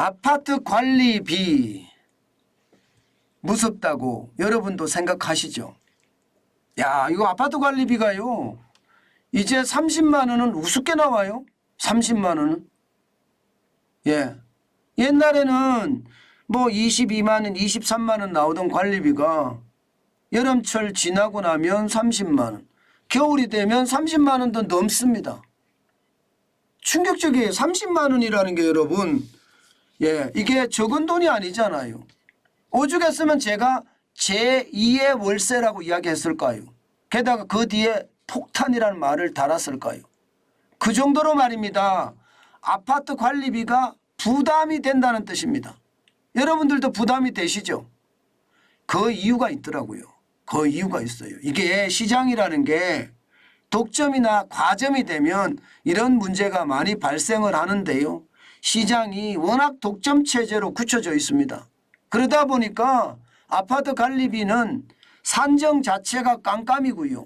아파트 관리비 무섭다고 여러분도 생각하시죠? 야, 이거 아파트 관리비가요, 이제 30만 원은 우습게 나와요. 30만 원은. 예. 옛날에는 뭐 22만 원, 23만 원 나오던 관리비가 여름철 지나고 나면 30만 원, 겨울이 되면 30만 원도 넘습니다. 충격적이에요. 30만 원이라는 게 여러분, 예, 이게 적은 돈이 아니잖아요. 오죽했으면 제가 제2의 월세라고 이야기했을까요? 게다가 그 뒤에 폭탄이라는 말을 달았을까요? 그 정도로 말입니다. 아파트 관리비가 부담이 된다는 뜻입니다. 여러분들도 부담이 되시죠? 그 이유가 있더라고요. 그 이유가 있어요. 이게 시장이라는 게 독점이나 과점이 되면 이런 문제가 많이 발생을 하는데요. 시장이 워낙 독점 체제로 굳혀져 있습니다. 그러다 보니까 아파트 관리비는 산정 자체가 깜깜이고요.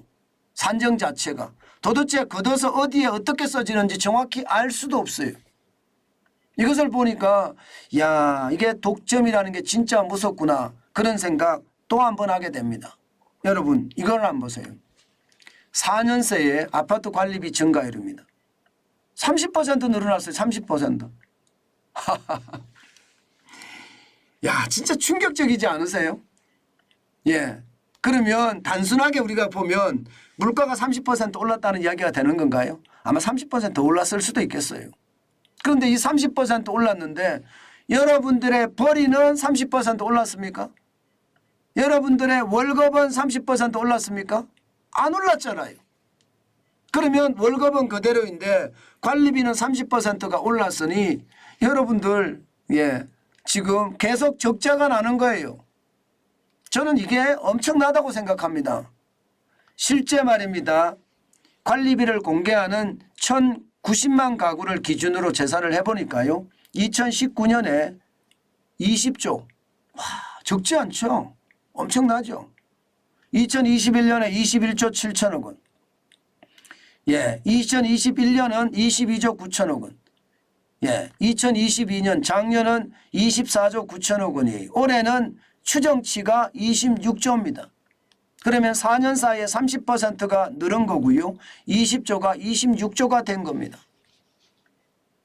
산정 자체가 도대체 걷어서 어디에 어떻게 써지는지 정확히 알 수도 없어요. 이것을 보니까 야, 이게 독점이라는 게 진짜 무섭구나, 그런 생각 또 한 번 하게 됩니다. 여러분, 이걸 한번 보세요. 4년 새에 아파트 관리비 증가율입니다. 30% 늘어났어요. 30%. 야, 진짜 충격적이지 않으세요? 예. 그러면 단순하게 우리가 보면 물가가 30% 올랐다는 이야기가 되는 건가요? 아마 30% 올랐을 수도 있겠어요. 그런데 이 30% 올랐는데 여러분들의 벌이는 30% 올랐습니까? 여러분들의 월급은 30% 올랐습니까? 안 올랐잖아요. 그러면 월급은 그대로인데 관리비는 30%가 올랐으니 여러분들, 예, 지금 계속 적자가 나는 거예요. 저는 이게 엄청나다고 생각합니다. 실제 말입니다. 관리비를 공개하는 1,090만 가구를 기준으로 재산을 해보니까요, 2019년에 20조. 와, 적지 않죠? 엄청나죠? 2021년에 21조 7천억 원. 예, 2021년은 22조 9천억 원. 예, 2022년 작년은 24조 9천억 원이에요. 올해는 추정치가 26조입니다. 그러면 4년 사이에 30%가 늘은 거고요. 20조가 26조가 된 겁니다.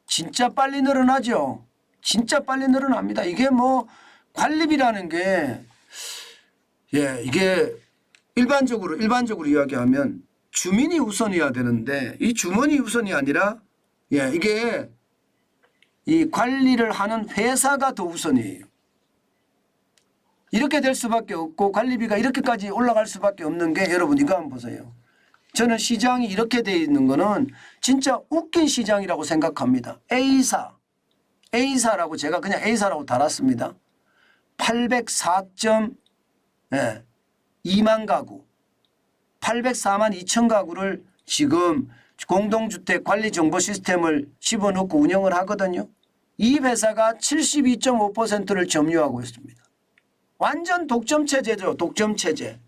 진짜 빨리 늘어나죠. 진짜 빨리 늘어납니다. 이게 뭐 관리비라는 게, 예, 이게 일반적으로 이야기하면 주민이 우선이어야 되는데 이 주민이 우선이 아니라, 예, 이게 이 관리를 하는 회사가 더 우선이에요. 이렇게 될 수밖에 없고 관리비가 이렇게까지 올라갈 수밖에 없는 게, 여러분 이거 한번 보세요. 저는 시장이 이렇게 돼 있는 거는 진짜 웃긴 시장이라고 생각합니다. A사라고 제가 그냥 A사라고 달았습니다. 804.2만 가구, 804만 2천 가구를 지금 공동주택 관리 정보 시스템을 집어넣고 운영을 하거든요. 이 회사가 72.5%를 점유하고 있습니다. 완전 독점 체제죠. 독점 체제.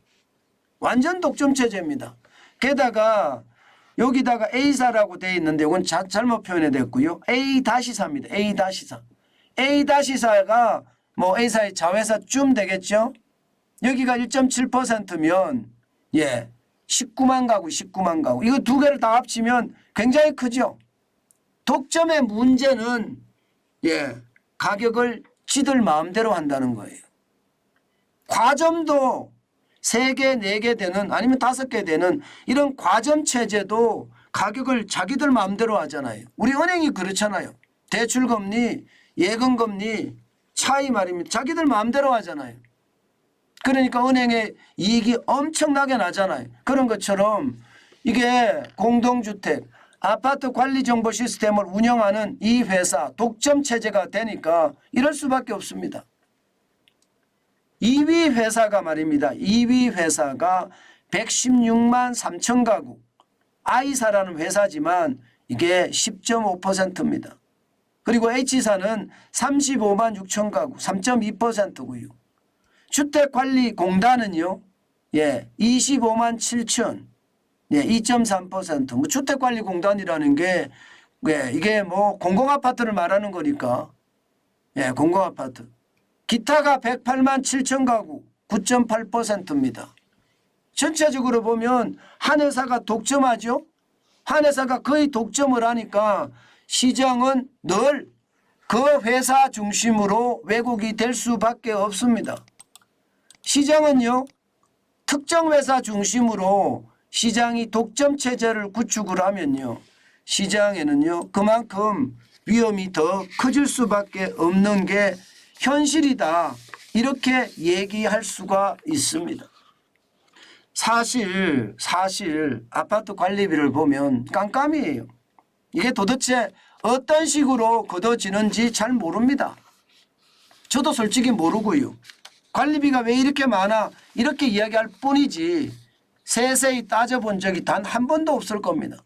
완전 독점 체제입니다. 게다가 여기다가 A사라고 되어 있는데 이건 잘못 표현이 됐고요. A-4입니다. A-4. A-4가 뭐 A사의 자회사쯤 되겠죠. 여기가 1.7%면 예, 19만 가구. 이거 두 개를 다 합치면 굉장히 크죠. 독점의 문제는, 예, 가격을 지들 마음대로 한다는 거예요. 과점도 3개, 4개 되는, 아니면 5개 되는 이런 과점 체제도 가격을 자기들 마음대로 하잖아요. 우리 은행이 그렇잖아요. 대출금리, 예금금리 차이 말입니다. 자기들 마음대로 하잖아요. 그러니까 은행의 이익이 엄청나게 나잖아요. 그런 것처럼 이게 공동주택, 아파트 관리 정보 시스템을 운영하는 이 회사 독점 체제가 되니까 이럴 수밖에 없습니다. 2위 회사가 말입니다. 2위 회사가 116만 3천 가구. I사라는 회사지만 이게 10.5%입니다. 그리고 H사는 35만 6천 가구, 3.2%고요. 주택관리공단은요, 예, 25만 7천, 예, 2.3%. 뭐 주택관리공단이라는 게, 예, 이게 뭐 공공아파트를 말하는 거니까 예, 공공아파트. 기타가 108만 7천 가구 9.8%입니다. 전체적으로 보면 한 회사가 독점하죠. 한 회사가 거의 독점을 하니까 시장은 늘 그 회사 중심으로 왜곡이 될 수밖에 없습니다. 시장은요, 특정 회사 중심으로 시장이 독점 체제를 구축을 하면요, 시장에는요 그만큼 위험이 더 커질 수밖에 없는 게 현실이다, 이렇게 얘기할 수가 있습니다. 사실 아파트 관리비를 보면 깜깜이에요. 이게 도대체 어떤 식으로 걷어지는지 잘 모릅니다. 저도 솔직히 모르고요. 관리비가 왜 이렇게 많아 이렇게 이야기할 뿐이지 세세히 따져본 적이 단 한 번도 없을 겁니다.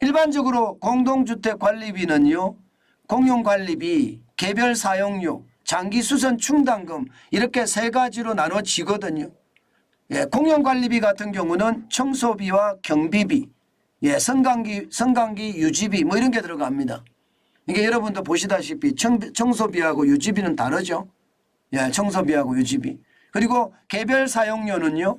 일반적으로 공동주택 관리비는요, 공용관리비, 개별 사용료, 장기수선 충당금 이렇게 세 가지로 나눠지거든요. 예, 공용관리비 같은 경우는 청소비와 경비비, 예, 성강기 유지비 뭐 이런 게 들어갑니다. 이게 여러분도 보시다시피 청소비하고 유지비는 다르죠. 예, 청소비하고 유지비. 그리고 개별 사용료는요,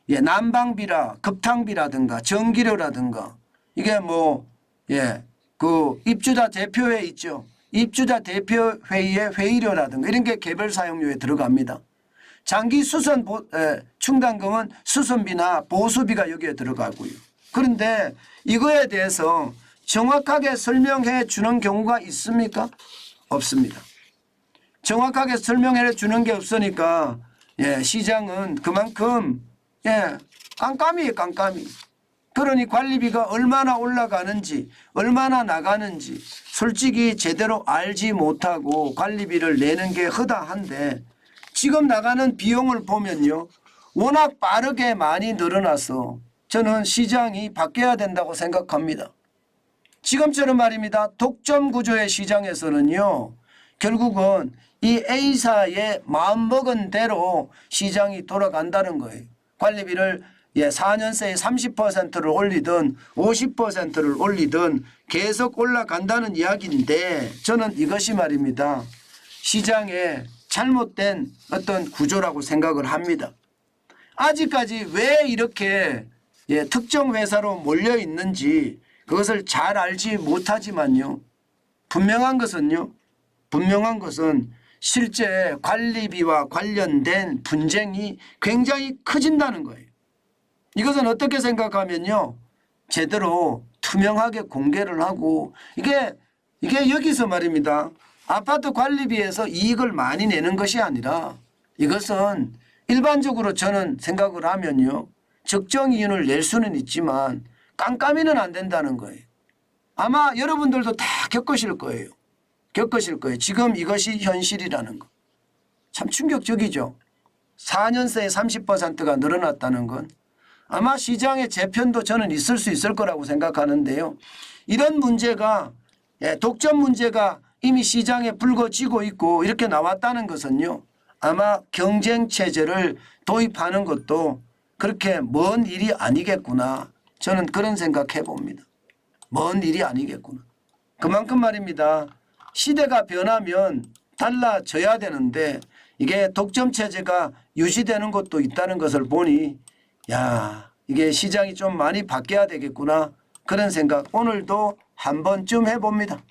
예, 난방비라 급탕비라든가 전기료라든가 이게 뭐, 예, 그 입주자 대표회 있죠. 입주자 대표회의의 회의료라든가 이런 게 개별 사용료에 들어갑니다. 장기 수선 충당금은 수선비나 보수비가 여기에 들어가고요. 그런데 이거에 대해서 정확하게 설명해 주는 경우가 있습니까? 없습니다. 정확하게 설명해 주는 게 없으니까 예, 시장은 그만큼 예, 깜깜이에요, 깜깜이. 그러니 관리비가 얼마나 올라가는지 얼마나 나가는지 솔직히 제대로 알지 못하고 관리비를 내는 게 허다한데 지금 나가는 비용을 보면요, 워낙 빠르게 많이 늘어나서 저는 시장이 바뀌어야 된다고 생각합니다. 지금처럼 말입니다. 독점 구조의 시장에서는요, 결국은 이 A사의 마음먹은 대로 시장이 돌아간다는 거예요. 관리비를 4년새에 30%를 올리든 50%를 올리든 계속 올라간다는 이야기인데 저는 이것이 말입니다, 시장의 잘못된 어떤 구조라고 생각을 합니다. 아직까지 왜 이렇게 특정 회사로 몰려 있는지 그것을 잘 알지 못하지만요, 분명한 것은 실제 관리비와 관련된 분쟁이 굉장히 커진다는 거예요. 이것은 어떻게 생각하면요, 제대로 투명하게 공개를 하고 이게 여기서 말입니다, 아파트 관리비에서 이익을 많이 내는 것이 아니라 이것은 일반적으로 저는 생각을 하면요, 적정 이윤을 낼 수는 있지만 깜깜이는 안 된다는 거예요. 아마 여러분들도 다 겪으실 거예요. 지금 이것이 현실이라는 거. 참 충격적이죠. 4년새에 30%가 늘어났다는 건 아마 시장의 재편도 저는 있을 수 있을 거라고 생각하는데요. 이런 문제가, 독점 문제가 이미 시장에 불거지고 있고 이렇게 나왔다는 것은요, 아마 경쟁체제를 도입하는 것도 그렇게 먼 일이 아니겠구나, 저는 그런 생각해 봅니다. 먼 일이 아니겠구나. 그만큼 말입니다, 시대가 변하면 달라져야 되는데 이게 독점체제가 유지되는 것도 있다는 것을 보니 야, 이게 시장이 좀 많이 바뀌어야 되겠구나, 그런 생각 오늘도 한 번쯤 해봅니다.